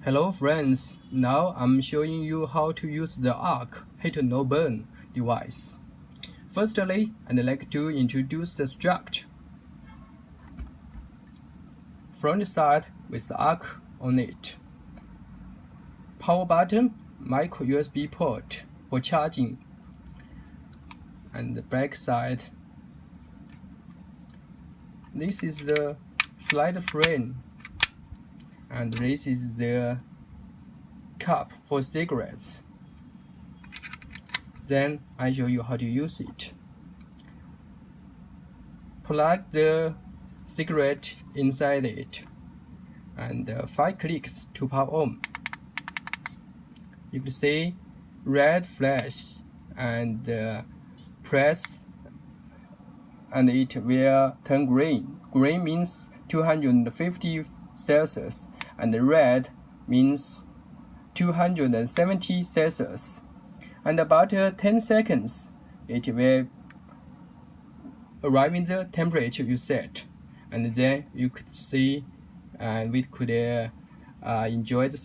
Hello friends, now I'm showing you how to use the arc heat no burn device. Firstly, I'd like to introduce the structure. Front side with the arc on it. Power button, micro USB port for charging. And the back side. This is the slide frame. And this is the cup for cigarettes. Then I show you how to use it. Plug the cigarette inside it and 5 clicks to power on. You can see red flash and press and it will turn green. Green means 250 Celsius and red means 270 Celsius. And about 10 seconds, it will arrive in the temperature you set. And then you could see and we could enjoy the